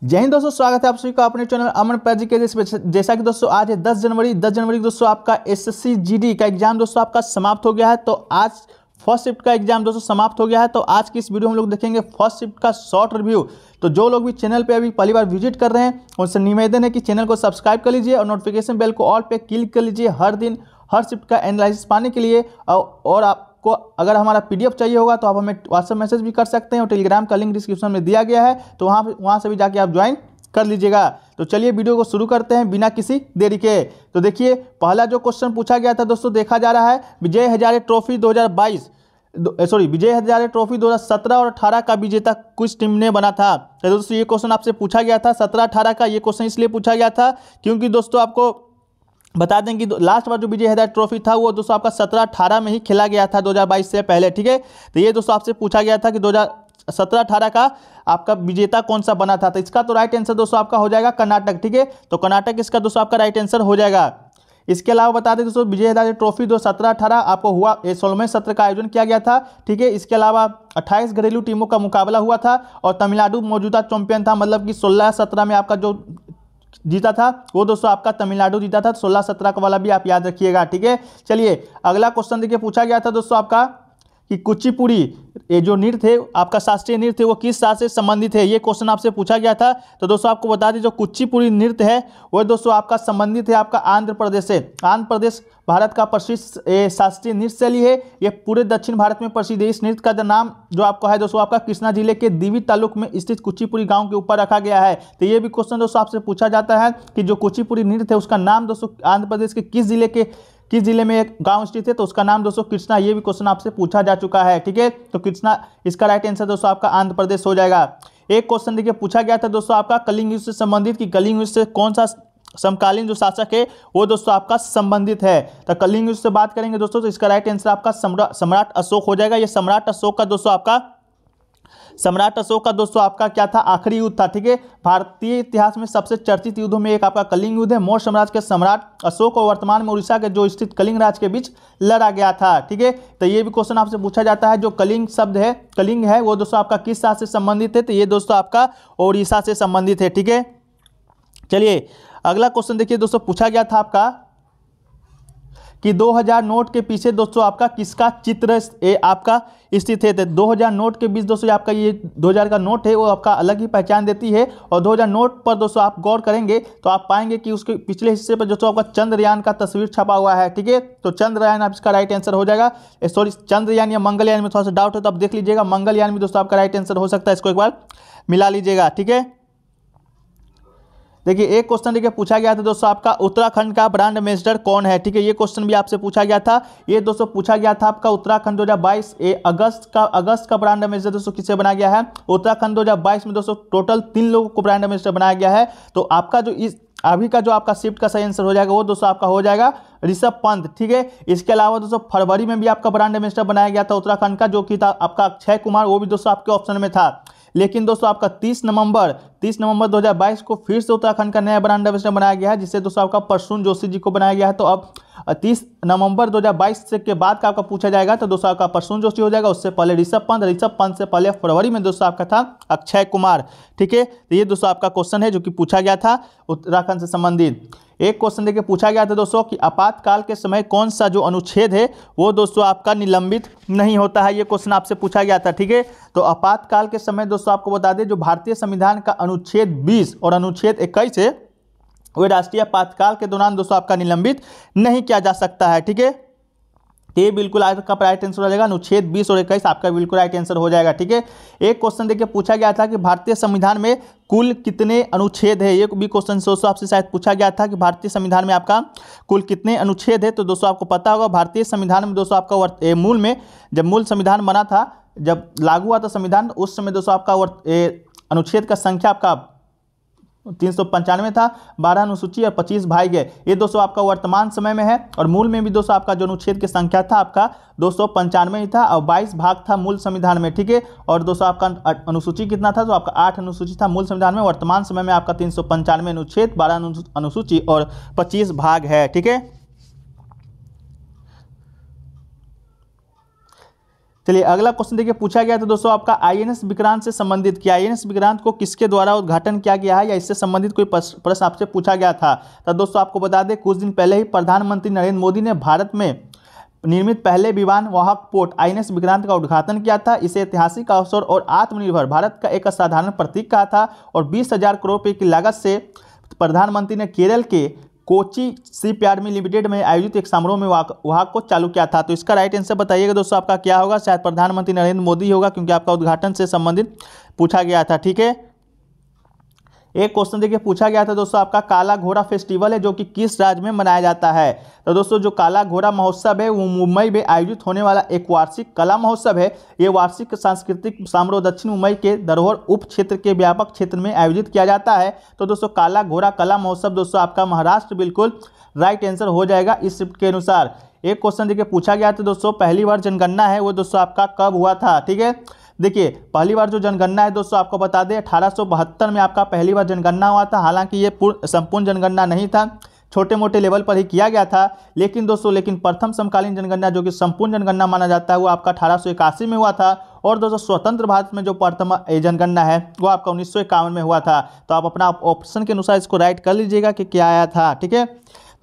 जय हिंद दोस्तों, स्वागत है आप सभी का अपने चैनल अमन प्रजी के। जैसा कि दोस्तों आज है 10 जनवरी दोस्तों आपका एसएससी जीडी का एग्जाम दोस्तों आपका समाप्त हो गया है। तो आज फर्स्ट शिफ्ट का एग्जाम दोस्तों समाप्त हो गया है। तो आज की इस वीडियो में हम लोग देखेंगे फर्स्ट शिफ्ट का शॉर्ट रिव्यू। तो जो लोग भी चैनल पे अभी पहली बार विजिट कर रहे हैं उनसे निवेदन है कि चैनल को सब्सक्राइब कर लीजिए और नोटिफिकेशन बेल को ऑल पे क्लिक कर लीजिए हर दिन हर शिफ्ट का एनालिसिस पाने के लिए। और आपको अगर हमारा पीडीएफ चाहिए होगा तो आप हमें व्हाट्सएप मैसेज भी कर सकते हैं और टेलीग्राम का लिंक डिस्क्रिप्शन में दिया गया है, तो वहाँ से भी जाके आप ज्वाइन कर लीजिएगा। तो चलिए वीडियो को शुरू करते हैं बिना किसी देरी के। तो देखिए पहला जो क्वेश्चन पूछा गया था दोस्तों, देखा जा रहा है विजय हजारे ट्रॉफी 2017 और 18 का विजेता किस टीम ने बना था। तो दोस्तों ये क्वेश्चन आपसे पूछा गया था 17-18 का। ये क्वेश्चन इसलिए पूछा गया था क्योंकि दोस्तों आपको बता दें कि लास्ट बार जो विजय हजारे ट्रॉफी था वो दोस्तों आपका 17-18 में ही खेला गया था, 2022 से पहले। ठीक है, तो ये दोस्तों आपसे पूछा गया था कि 2017-18 का आपका विजेता कौन सा बना था। तो इसका तो राइट आंसर दोस्तों आपका हो जाएगा कर्नाटक। ठीक है, तो कर्नाटक इसका दोस्तों आपका राइट आंसर हो जाएगा। इसके अलावा बता दें दोस्तों विजय हजारे ट्रॉफी 2017-18 आपको हुआ 16वें सत्र का आयोजन किया गया था। ठीक है, इसके अलावा 28 घरेलू टीमों का मुकाबला हुआ था और तमिलनाडु मौजूदा चैंपियन था, मतलब कि 16-17 में आपका जो जीता था वो दोस्तों आपका तमिलनाडु जीता था। 16-17 का वाला भी आप याद रखिएगा। ठीक है, चलिए अगला क्वेश्चन देखिए पूछा गया था दोस्तों आपका कि कुचिपुड़ी ये जो नृत्य है आपका शास्त्रीय नृत्य है वो किस राज्य से संबंधित है। ये क्वेश्चन आपसे पूछा गया था। तो दोस्तों आपको बता दें जो कुचिपुड़ी नृत्य है वो दोस्तों आपका संबंधित है आपका आंध्र प्रदेश से। आंध्र प्रदेश भारत का प्रसिद्ध शास्त्रीय नृत्य शैली है, ये पूरे दक्षिण भारत में प्रसिद्ध है। इस नृत्य का नाम जो आपका है दोस्तों आपका कृष्णा जिले के दिवी तालुक में स्थित कुचिपुड़ी गाँव के ऊपर रखा गया है। तो ये भी क्वेश्चन दोस्तों आपसे पूछा जाता है कि जो कुचिपुड़ी नृत्य है उसका नाम दोस्तों आंध्र प्रदेश के किस जिले में एक गांव स्थित है, तो उसका नाम दोस्तों कृष्णा। ये भी क्वेश्चन आपसे पूछा जा चुका है। ठीक है, तो कृष्णा इसका राइट आंसर दोस्तों आपका आंध्र प्रदेश हो जाएगा। एक क्वेश्चन देखिए पूछा गया था दोस्तों आपका कलिंग युद्ध से संबंधित कि कलिंग युद्ध से कौन सा समकालीन जो शासक है वो दोस्तों आपका संबंधित है। तो कलिंग युद्ध से बात करेंगे दोस्तों तो इसका राइट आंसर आपका सम्राट अशोक हो जाएगा। ये सम्राट अशोक का दोस्तों आपका क्या था, आखिरी युद्ध था। ठीक है, भारतीय इतिहास में सबसे चर्चित युद्धों में एक आपका कलिंग युद्ध है। मौर्य साम्राज्य के सम्राट अशोक और वर्तमान में उड़ीसा के जो स्थित कलिंग राज्य के बीच लड़ा गया था। ठीक है, तो ये भी क्वेश्चन आपसे पूछा जाता है जो कलिंग शब्द है, कलिंग है वो दोस्तों आपका किस राज्य से संबंधित है। तो ये दोस्तों आपका उड़ीसा से संबंधित है। ठीक है, चलिए अगला क्वेश्चन देखिए दोस्तों पूछा गया था आपका कि 2000 नोट के पीछे दोस्तों आपका किसका चित्र आपका स्थित है। तो 2000 नोट के बीच दोस्तों आपका ये 2000 का नोट है वो आपका अलग ही पहचान देती है। और 2000 नोट पर दोस्तों आप गौर करेंगे तो आप पाएंगे कि उसके पिछले हिस्से पर दोस्तों आपका चंद्रयान का तस्वीर छपा हुआ है। ठीक है, तो चंद्रयान आप इसका राइट आंसर हो जाएगा। सॉरी, चंद्रयान या मंगलयान में थोड़ा सा डाउट है तो आप देख लीजिएगा, मंगलयान भी दोस्तों आपका राइट आंसर हो सकता है, इसको एक बार मिला लीजिएगा। ठीक है, देखिए एक क्वेश्चन देखिए पूछा गया था दोस्तों आपका उत्तराखंड का ब्रांड एम्बेसडर कौन है। ठीक है, ये क्वेश्चन भी आपसे पूछा गया था। ये दोस्तों पूछा गया था आपका उत्तराखंड 2022 अगस्त का ब्रांड एम्बेसडर दोस्तों किसे बनाया गया है। उत्तराखंड 2022 में दोस्तों टोटल 3 लोगों को ब्रांड एम्बेसडर बनाया गया है। तो आपका जो इस अभी का जो आपका शिफ्ट का सही आंसर हो जाएगा वो दोस्तों आपका हो जाएगा ऋषभ पंत। ठीक है, इसके अलावा दोस्तों फरवरी में भी आपका ब्रांड एम्बेसडर बनाया गया था उत्तराखंड का, जो कि था आपका अक्षय कुमार, वो भी दोस्तों आपके ऑप्शन में था। लेकिन दोस्तों आपका 30 नवंबर 2022 को फिर से उत्तराखंड का नया ब्रांड एम्बेसडर बनाया गया है, जिससे दोस्तों आपका प्रसून जोशी जी को बनाया गया है। तो अब 30 नवंबर 2022 से के बाद का आपका पूछा जाएगा तो दोस्तों आपका प्रसून जोशी हो जाएगा, उससे पहले ऋषभ पंत से पहले फरवरी में दोस्तों आपका था अक्षय कुमार। ठीक है, तो ये दोस्तों आपका क्वेश्चन है जो कि पूछा गया था उत्तराखंड से संबंधित। एक क्वेश्चन देखिए पूछा गया था दोस्तों कि आपातकाल के समय कौन सा जो अनुच्छेद है वो दोस्तों आपका निलंबित नहीं होता है। ये क्वेश्चन आपसे पूछा गया था। ठीक है, तो आपातकाल के समय दोस्तों आपको बता दें जो भारतीय संविधान का अनुच्छेद 20 और अनुच्छेद 21 है वो राष्ट्रीय आपातकाल के दौरान दोस्तों आपका निलंबित नहीं किया जा सकता है। ठीक है, ये बिल्कुल आपका राइट आंसर हो जाएगा, अनुच्छेद 20 और 21 आपका बिल्कुल राइट आंसर हो जाएगा। ठीक है, एक क्वेश्चन देखिए पूछा गया था कि भारतीय संविधान में कुल कितने अनुच्छेद है। ये भी क्वेश्चन दोस्तों आपसे शायद पूछा गया था कि भारतीय संविधान में आपका कुल कितने अनुच्छेद है। तो दोस्तों आपको पता होगा भारतीय संविधान में दोस्तों आपका मूल में जब मूल संविधान बना था, जब लागू हुआ था संविधान, उस समय दोस्तों आपका अनुच्छेद का संख्या आपका 395 था, 12 अनुसूची और 25 भाग है। ये दोस्तों आपका वर्तमान समय में है। और मूल में भी दोस्तों आपका जो अनुच्छेद की संख्या था आपका 295 ही था और 22 भाग था मूल संविधान में। ठीक है, और दोस्तों आपका अनुसूची कितना था तो आपका 8 अनुसूची था मूल संविधान में। वर्तमान समय में आपका 395 अनुच्छेद, 12 अनुसूची और 25 भाग है। ठीक है, चलिए अगला क्वेश्चन देखिए, पूछा गया था दोस्तों आपका आईएनएस विक्रांत से संबंधित क्या आईएनएस विक्रांत को किसके द्वारा उद्घाटन किया गया है या इससे संबंधित कोई प्रश्न आपसे पूछा गया था। तो दोस्तों आपको बता दें कुछ दिन पहले ही प्रधानमंत्री नरेंद्र मोदी ने भारत में निर्मित पहले विमान वाहक पोर्ट आईएनएस विक्रांत का उद्घाटन किया था। इसे ऐतिहासिक अवसर और आत्मनिर्भर भारत का एक असाधारण प्रतीक कहा था और 20,000 करोड़ रुपये की लागत से प्रधानमंत्री ने केरल के कोची शिपयार्ड लिमिटेड में आयोजित एक समारोह में वाहक को चालू किया था। तो इसका राइट आंसर बताइएगा दोस्तों आपका क्या होगा। शायद प्रधानमंत्री नरेंद्र मोदी होगा, क्योंकि आपका उद्घाटन से संबंधित पूछा गया था। ठीक है, एक क्वेश्चन देखिए, पूछा गया था दोस्तों आपका काला घोड़ा फेस्टिवल है जो कि किस राज्य में मनाया जाता है। तो दोस्तों जो काला घोड़ा महोत्सव है वो मुंबई में आयोजित होने वाला एक वार्षिक कला महोत्सव है। ये वार्षिक सांस्कृतिक समारोह दक्षिण मुंबई के धरोहर उप क्षेत्र के व्यापक क्षेत्र में आयोजित किया जाता है। तो दोस्तों काला घोड़ा कला महोत्सव दोस्तों आपका महाराष्ट्र बिल्कुल राइट आंसर हो जाएगा इस शिफ्ट के अनुसार। एक क्वेश्चन देखिए, पूछा गया था दोस्तों पहली बार जनगणना है वो दोस्तों आपका कब हुआ था। ठीक है, देखिए पहली बार जो जनगणना है दोस्तों आपको बता दें 1872 में आपका पहली बार जनगणना हुआ था। हालांकि ये संपूर्ण जनगणना नहीं था, छोटे मोटे लेवल पर ही किया गया था। लेकिन प्रथम समकालीन जनगणना जो कि संपूर्ण जनगणना माना जाता है वो आपका 1881 में हुआ था। और दोस्तों स्वतंत्र भारत में जो प्रथम जनगणना है वो आपका 1951 में हुआ था। तो आप अपना ऑप्शन के अनुसार इसको राइट कर लीजिएगा कि क्या आया था। ठीक है,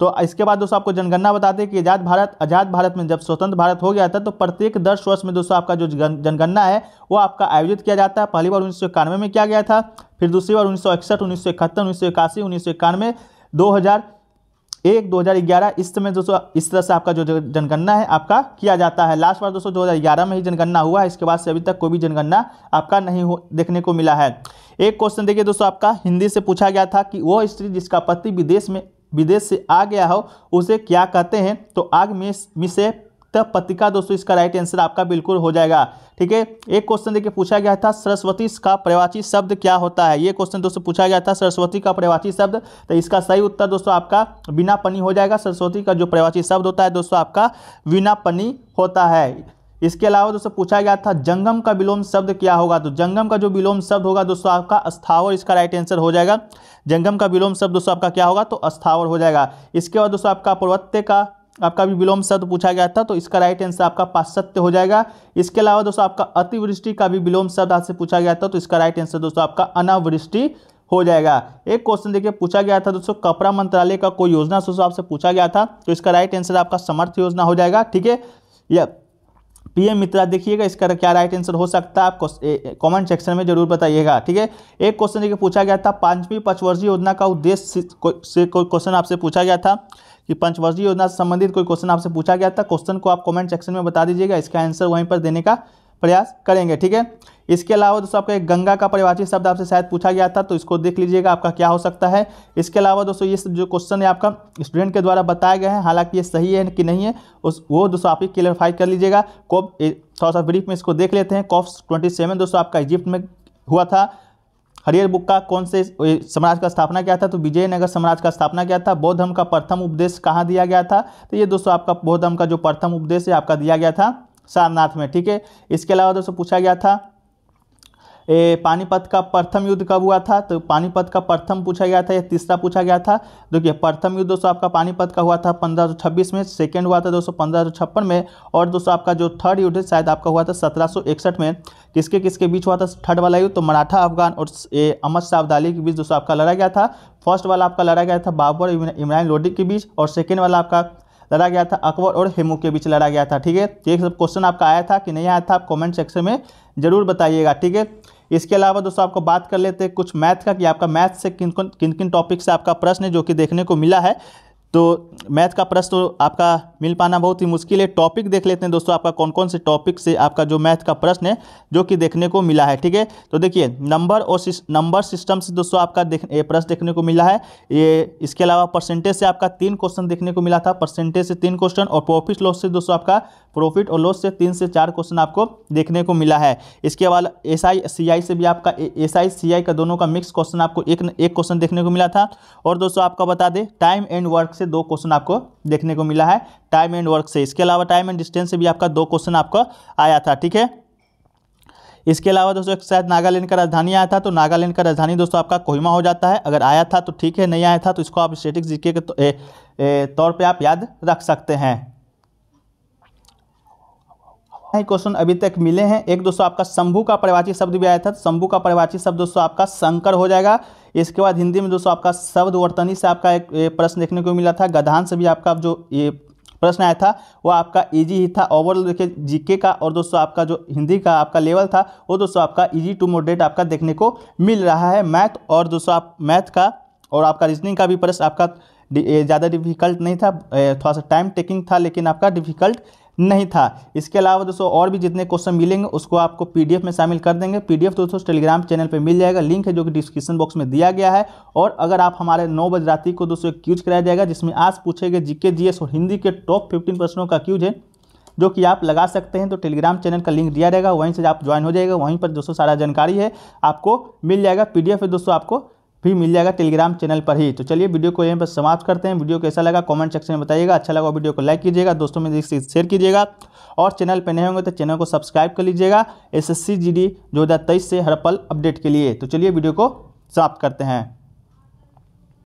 तो इसके बाद दोस्तों आपको जनगणना बता दें कि आज़ाद भारत में जब स्वतंत्र भारत हो गया था तो प्रत्येक 10 वर्ष में दोस्तों आपका जो जनगणना है वो आपका आयोजित किया जाता है। पहली बार 1991 में किया गया था, फिर दूसरी बार 1961, 1971, 1981, 1991, 2001, 2011 इस समय दोस्तों इस तरह से आपका जो जनगणना है आपका किया जाता है। लास्ट बार दोस्तों 2011 में ही जनगणना हुआ है, इसके बाद से अभी तक कोई भी जनगणना आपका नहीं देखने को मिला है। एक क्वेश्चन देखिए दोस्तों आपका हिंदी से पूछा गया था कि वो स्त्री जिसका पति विदेश से आ गया हो उसे क्या कहते हैं। तो आग में से पत्रिका दोस्तों इसका राइट आंसर आपका बिल्कुल हो जाएगा। ठीक है, एक क्वेश्चन देखिए, पूछा गया था सरस्वती का पर्यायवाची शब्द क्या होता है। ये क्वेश्चन दोस्तों पूछा गया था सरस्वती का पर्यायवाची शब्द। तो इसका सही उत्तर दोस्तों आपका वीणापनी हो जाएगा। सरस्वती का जो पर्यायवाची शब्द होता है दोस्तों आपका वीणापनी होता है। इसके अलावा दोस्तों पूछा गया था जंगम का विलोम शब्द क्या होगा। तो जंगम का जो विलोम शब्द होगा दोस्तों आपका स्थावर, इसका राइट आंसर हो जाएगा। जंगम का विलोम शब्द दोस्तों आपका क्या होगा तो स्थावर हो जाएगा। इसके बाद दोस्तों आपका पर्वत्य का आपका भी विलोम शब्द पूछा गया था, तो इसका राइट आंसर आपका पाश्चात्य हो जाएगा। इसके अलावा दोस्तों आपका अतिवृष्टि का भी विलोम शब्द आपसे पूछा गया था, तो इसका राइट आंसर दोस्तों आपका अनावृष्टि हो जाएगा। एक क्वेश्चन देखिए, पूछा गया था दोस्तों कपड़ा मंत्रालय का कोई योजना दोस्तों आपसे पूछा गया था, तो इसका राइट आंसर आपका समर्थ योजना हो जाएगा। ठीक है, या पीएम मित्रा देखिएगा इसका क्या राइट आंसर हो सकता है आप कमेंट सेक्शन में जरूर बताइएगा। ठीक है, एक क्वेश्चन देखिए, पूछा गया था पांचवी पंचवर्षीय योजना का उद्देश्य से कोई क्वेश्चन आपसे पूछा गया था कि पंचवर्षीय योजना से संबंधित कोई क्वेश्चन आपसे पूछा गया था। क्वेश्चन को आप कमेंट सेक्शन में बता दीजिएगा, इसका आंसर वहीं पर देने का प्रयास करेंगे। ठीक है, इसके अलावा दोस्तों आपका एक गंगा का पर्यायवाची शब्द आपसे शायद पूछा गया था, तो इसको देख लीजिएगा आपका क्या हो सकता है। इसके अलावा दोस्तों ये जो क्वेश्चन है आपका स्टूडेंट के द्वारा बताए गए हैं, हालांकि ये सही है कि नहीं है वो दोस्तों आप ही क्लियरफाई कर लीजिएगा। थोड़ा सा ब्रीफ में इसको देख लेते हैं। कॉफ 27 दोस्तों आपका इजिप्ट में हुआ था। हरियर बुक का कौन से साम्राज्य का स्थापना किया था, तो विजयनगर साम्राज्य का स्थापना किया था। बौद्ध धर्म का प्रथम उपदेश कहाँ दिया गया था, तो ये दोस्तों आपका बौद्ध धर्म का जो प्रथम उपदेश है आपका दिया गया था सारनाथ में। ठीक है, इसके अलावा दोस्तों पूछा गया था पानीपत का प्रथम युद्ध कब हुआ था, तो पानीपत का प्रथम पूछा गया था या तीसरा पूछा गया था। देखिए प्रथम युद्ध दोस्तों आपका पानीपत का हुआ था 1526 में, सेकंड हुआ था दोस्तों 1556 में, और दोस्तों आपका जो थर्ड युद्ध शायद आपका हुआ था 1761 में। किसके किसके बीच हुआ था थर्ड वाला युद्ध, तो मराठा अफगान और अहमद शाह अब्दाली के बीच दोस्तों आपका लड़ा गया था। फर्स्ट वाला आपका लड़ा गया था बाबर इमरान लोदी के बीच, और सेकेंड वाला आपका लड़ा गया था अकबर और हेमू के बीच लड़ा गया था। ठीक है, ये सब क्वेश्चन आपका आया था कि नहीं आया था, आप कमेंट सेक्शन में जरूर बताइएगा। ठीक है, इसके अलावा दोस्तों आपको बात कर लेते हैं कुछ मैथ का कि आपका मैथ से किन किन टॉपिक से आपका प्रश्न है जो कि देखने को मिला है। तो मैथ का प्रश्न तो आपका मिल पाना बहुत ही मुश्किल है। टॉपिक देख लेते हैं दोस्तों आपका कौन कौन से टॉपिक से आपका जो मैथ का प्रश्न है जो कि देखने को मिला है। ठीक है, तो देखिए नंबर और नंबर सिस्टम से दोस्तों आपका प्रश्न देखने को मिला है ये। इसके अलावा परसेंटेज से आपका 3 क्वेश्चन देखने को मिला था, परसेंटेज से 3 क्वेश्चन, और प्रॉफिट लॉस से दोस्तों आपका प्रॉफिट और लॉस से 3 से 4 क्वेश्चन आपको देखने को मिला है। इसके बाद SI से भी आपका SI CI का दोनों का मिक्स क्वेश्चन आपको एक क्वेश्चन देखने को मिला था। और दोस्तों आपका बता दें टाइम एंड वर्क से 2 क्वेश्चन आपको देखने को मिला है, टाइम एंड वर्क से। इसके अलावा टाइम एंड डिस्टेंस से भी आपका 2 क्वेश्चन आपको आया था। ठीक है, इसके अलावा दोस्तों एक शायद नागालैंड का राजधानी आया था, तो नागालैंड का राजधानी दोस्तों आपका कोहिमा हो जाता है। अगर आया था तो ठीक है, नहीं आया था तो इसको आप स्टैटिक जीके के तौर पे आप याद रख सकते हैं। ही क्वेश्चन अभी तक मिले हैं। एक दोस्तों आपका शंभू का परिवाची शब्द भी आया था, शंभू का परिवाची शब्द दोस्तों आपका शंकर हो जाएगा। इसके बाद हिंदी में दोस्तों आपका शब्द वर्तनी से आपका एक प्रश्न देखने को मिला था। गधान से भी आपका जो ये प्रश्न आया था वो आपका इजी ही था। ओवरऑल देखिए जीके का और दोस्तों आपका जो हिंदी का आपका लेवल था वो दोस्तों आपका इजी टू मॉडरेट आपका देखने को मिल रहा है। मैथ और दोस्तों आप मैथ का और आपका रीजनिंग का भी प्रश्न आपका ज़्यादा डिफिकल्ट नहीं था, थोड़ा सा टाइम टेकिंग था लेकिन आपका डिफिकल्ट नहीं था। इसके अलावा दोस्तों और भी जितने क्वेश्चन मिलेंगे उसको आपको पीडीएफ में शामिल कर देंगे। पीडीएफ दोस्तों टेलीग्राम चैनल पे मिल जाएगा, लिंक है जो कि डिस्क्रिप्शन बॉक्स में दिया गया है। और अगर आप हमारे 9 बजे रात्रि को दोस्तों एक क्यूज कराया जाएगा जिसमें आज पूछे गए जीके जीएस और हिंदी के टॉप 15 प्रश्नों का क्यूज है जो कि आप लगा सकते हैं। तो टेलीग्राम चैनल का लिंक दिया रहेगा, वहीं से आप ज्वाइन हो जाएगा, वहीं पर दोस्तों सारा जानकारी है आपको मिल जाएगा। पीडीएफ है दोस्तों आपको भी मिल जाएगा टेलीग्राम चैनल पर ही। तो चलिए वीडियो को यहीं पर समाप्त करते हैं। वीडियो कैसा लगा कमेंट सेक्शन में बताइएगा। अच्छा लगा वीडियो को लाइक कीजिएगा, दोस्तों में शेयर कीजिएगा और चैनल पर नए होंगे तो चैनल को सब्सक्राइब कर लीजिएगा एसएससी जीडी 2023 से हर पल अपडेट के लिए। तो चलिए वीडियो को समाप्त करते हैं।